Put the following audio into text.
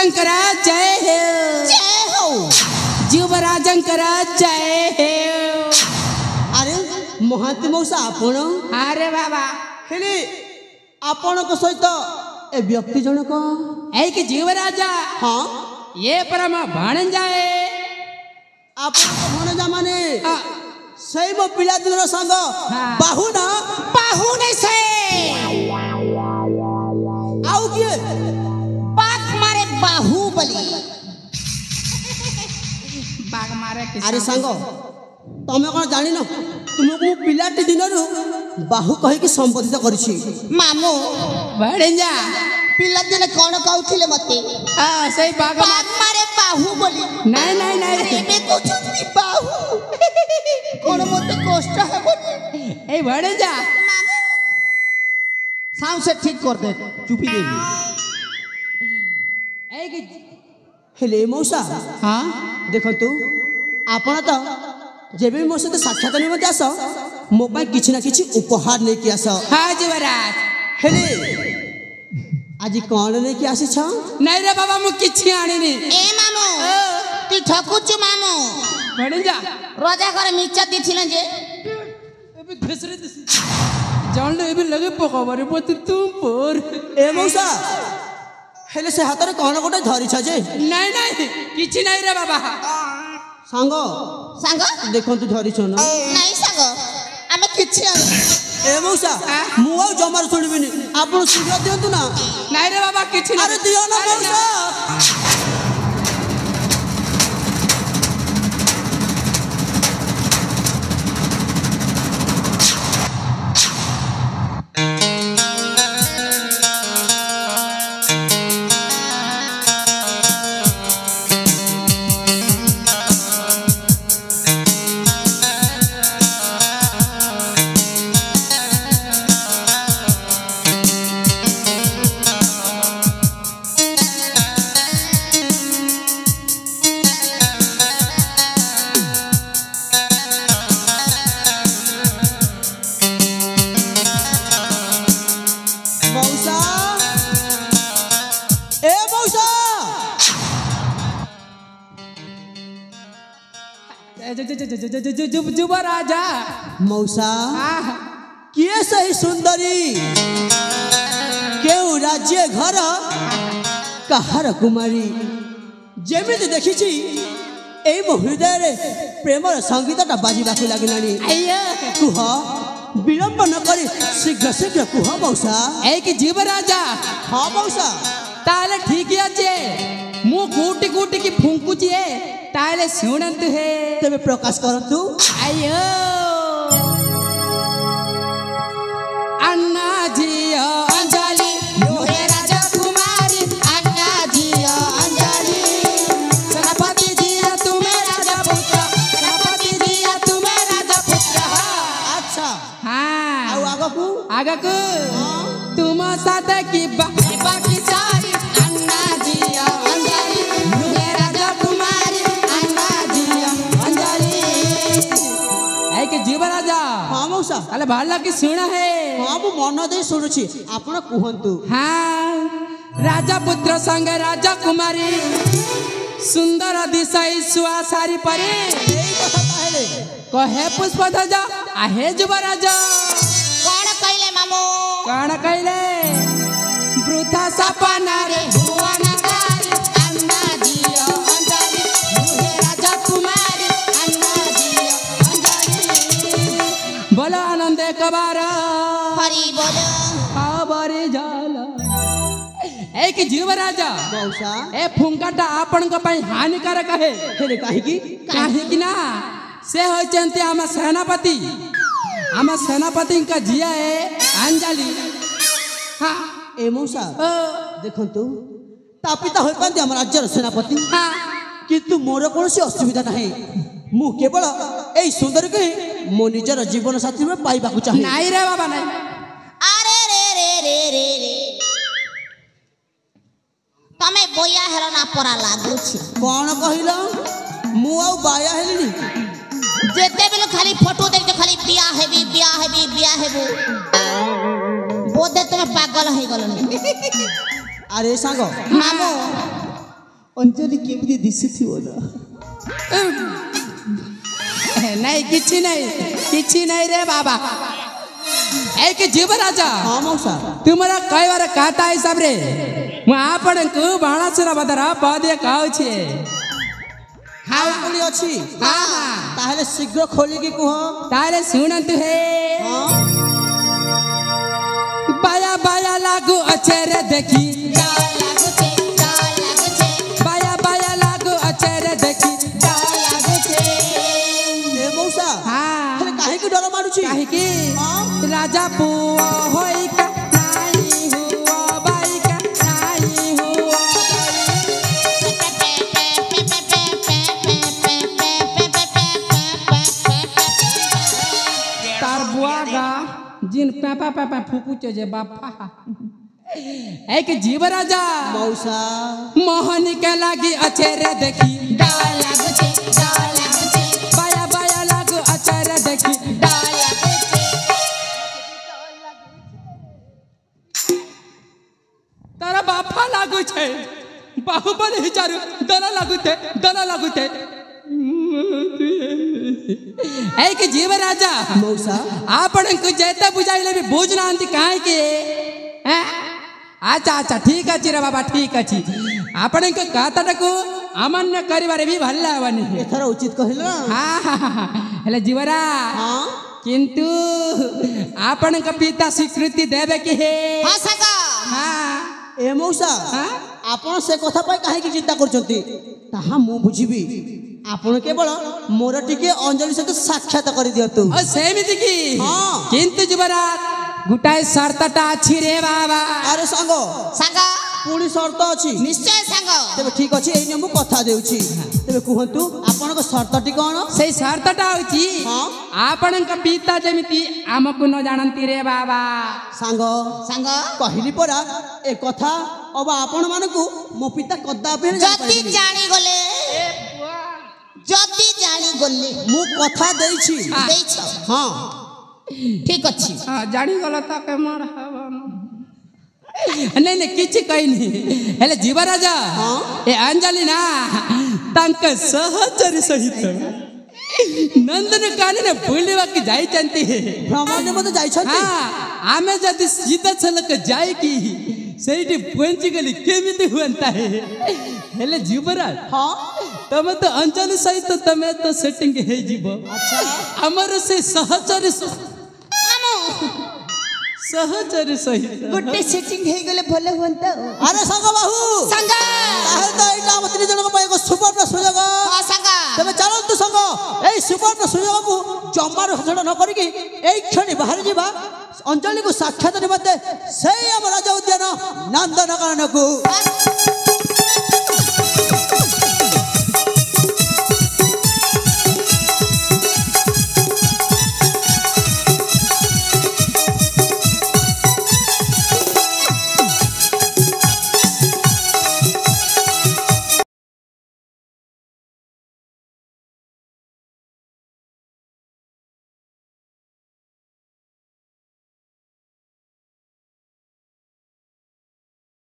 युवराजंकर जय हो युवराजंकर जय हो। अरे महांती मौसा आपण अरे बाबा हेले आपण को सहित ए व्यक्ति जनक ए कि युवराजा हाँ ये परम भाण जाए आपण को भणजा माने सही मो पिला दिन संग बाहु ना बाहु नहीं से आउ किए बाघ मारे बाहुबली बाघ मारे अरे सांग तमे कौन जानी न तुमको पिलाटी दिन बाहु कही कि संबोधित करिछि मामू भणजा पिला दिन कौन कहउथिले मते हां सही बाघ मारे बाहुबली नहीं नहीं नहीं एबे कहउछि बाहु कोन मते कष्ट हेबो ए भणजा साउंड से ठीक कर दे चुपी दे ए कि हेले मौसा हां देखंतु आपण तो जेबे मो सते साक्षात निमते आस मो पाई किछि ना किछि उपहार नै कि आस हां युवराज हेले आज कोन नै कि आसी छ नहीं रे बाबा मु किछि आनी नी ए मामू तू ठकुछु मामू भणजा राजा घर मिचा दिथिले जे एबे घसरे जान ले एबे लगे पकावरे पति तुम पर ए मौसा हेले से हाथ रे कोन गोटे धरि छ जे नहीं नहीं किछि नहीं रे बाबा सांग सांग देखंतु धरि छ ना नहीं सांग आमे किछि आनी ए मौसा मु आ जमार सुनिबिनी आपण शीघ्र दियंतु ना नहीं रे बाबा किछि अरे दियो ना मौसा युवराजा मौसा किए सही सुंदरी केउ राज्य घर कहार कुमारी जेमिति देखिछि एई मो हृदय रे प्रेमर संगीतटा बाजिबाकु लागिलानी कुह विलंब न करी शीघ्र शीघ्र कुह मौसा ए कि युवराजा हाँ मौसा ताले ठीक আছে मु कोटी कोटी की फुंकुची है ताले सुनंत है तेबे प्रकाश करंतु आयो अन्ना जी अंजलि हे राजा कुमारी अन्ना जी अंजलि सेनापति जी तुम्हें राजा पुत्र सेनापति जी तुम्हें राजा पुत्र अच्छा हाँ आगकू आगकू तुम साथ की बाकी सारी अन्ना जी अंजलि हे राजा कुमारी अन्ना जी अंजलि है कि युवराजा हाँ मौसा अरे भाला की सुना है हाँ मु मन दे सुनुछि आपण कुहंतु हाँ राजा पुत्र संग राजा कुमारी सुंदर दिशाई सुआसारी परे एई कथा कहले कहे पुष्पध्वजा आहे युवराजा कौन कहले मामू कौन कहले वृथा सपना रे भुवन कारी अन्ना जी अंजलि हे राजा कुमारी अन्ना जी अंजलि बोलो आनंद एक बार हरि बोलो खबर जाला एक युवराजा मौसा ए फुंकाटा आपण को पई हानिकारक है हेले काहे की काहे कि ना से होचंती आम सेनापति आम सेनापति का जिया है अंजलि हाँ ए मौसा देखंतु तापिता होई पांती हम राज्यर सेनापति हाँ किंतु मोर कोनसी असुविधा नाही मु केवल एई सुंदर के मो निजर जीवन साथी में पाइबा को चाहे नहीं रे बाबा नहीं अरे रे रे रे रे रे तमे बोया हेलो ना परा लागु छी कौन कहिला मु आ बाया हेलिनी जेते बेलो खाली फोटो देख खाली बिया हेबी बिया हेबो बोधे तुम पागल हो गलनी अरे सांग मामू ଅଞ୍ଜଳି କେମିତି ଦିଶୁଥିବ ନା नहीं किछि नहीं रे बाबा एक जीव राजा ହଁ ମଉସା तुमरा कई बार कहता हिसाब रे ମୁଁ ଆପଣଙ୍କୁ ବାଣାସୁର ବଦର ପଦିଏ କହୁଛି ଆଉ କୋଳି ଅଛି ହଁ ହଁ ତାହେଲେ ଶୀଘ୍ର ଖୋଲିକି କୁହ ତାହେଲେ ଶୁଣନ୍ତୁ ହେ ହଁ ବାୟା ବାୟା ଲାଗୁ ଅଛେ ରେ ଦେଖି ବାୟା ବାୟା ଲାଗୁ ଅଛେ ରେ ଦେଖି ଏ ମଉସା ହଁ ହେଲେ କାହିଁକି ଡର ମାଡୁଛି କାହିଁକି ହଁ ରାଜା ପୁଅ ହୋଇକା ନାଇଁ ହୁଅ ବାଇକା ନାଇଁ ହୁଅ तार बुआगा जिन पापा पापा फुकुचे जे बापा एक जीव राजा मौसा मोहनी के लागी अच्छे रे देखी बाया बाया लागू अच्छे रे देखी तारा बापा लागू छे बाहुबली हिचारू दना लागुते एक जीव राजा मौसा आपणଙ୍କୁ ଯେତେ ବୁଝାଇଲେ ବି ବୁଝୁନାହାନ୍ତି କାହିଁକି ଆଚ୍ଛା ଆଚ୍ଛା ଠିକ ଅଛି ରେ ବାବା ଠିକ ଅଛି ଆପଣଙ୍କ କଥାଟାକୁ ଅମାନ୍ୟ କରିବାରେ ବି ଭଲ ହେବନି ଏଥର ଉଚିତ କହିଲ ହେଲେ ଜୀବରା ହଁ କିନ୍ତୁ ଆପଣଙ୍କ ପିତା ସ୍ୱୀକୃତି ଦେବେ କି ହେ ଏ ମଉସା ଆପଣ ସେ କଥା ପାଇଁ କାହିଁକି ଚିନ୍ତା କରୁଛନ୍ତି ତାହା ମୁଁ ବୁଝିବି ଆପଣ କେବଳ ମୋର ଟିକେ ଅଞ୍ଜଳି ସହିତ ସାକ୍ଷାତ କରିଦିଅନ୍ତୁ ସେମିତି କି ହଁ କିନ୍ତୁ ଯୁବରାଜ ଗୋଟାଏ ସର୍ତ୍ତଟା ଅଛି ରେ ବାବା ଆରେ ସାଙ୍ଗ ପୁଣି ସର୍ତ୍ତ ଅଛି ନିଶ୍ଚୟ ସାଙ୍ଗ ତେବେ ଠିକ ଅଛି ଏଇ ନିୟମ କଥା ଦେଉଛି ତେବେ କୁହନ୍ତୁ ଆପଣଙ୍କ ସର୍ତ୍ତଟି କ'ଣ ସେଇ ସର୍ତ୍ତଟା ହେଉଛି ହଁ ଆପଣଙ୍କ ପିତା ଯେମିତି ଆମକୁ ନ ଜାଣନ୍ତି ରେ ବାବା ସାଙ୍ଗ କହିଲି ପରା ଏ କଥା ଅବା ଆପଣମାନଙ୍କୁ ମୋ ପିତା କଦାପି ଯଦି ଜାଣିଗଲେ ମୁଁ କଥା ଦେଇଛି ଦେଇଛ ହଁ ଠିକ ଅଛି ଜାଣିଗଲ ତ କେମର ହବ नहीं किछि कहनी हेले जीवराजा ए अंजलि ना तांक सहचरी सहित नंदन कानन बुलिवा की जाई चंती भ्रमण मते जाई छथि आमे जदि सीधा छलक जाई की सेठी पहुंची गली केमिति हुंता है हेले जीवराज हां तमे तो अंजलि सहित तमे तो सेटिंग हे जीव अच्छा हमर से सहचरी सहचरी सहित गोटे सेटिंग हे गले भले होंता अरे संग बाहू संग ताहे तो एटा हम तीन जन को पाए को सुवर्ण सुयोग हां संग तबे चलंतु संग एई सुवर्ण सुयोग को जमार हसड़ न करी की एई क्षणी बाहर जीवा अंजलि को साक्षात निमते सेई हम राजा उद्यान नंदनकानन को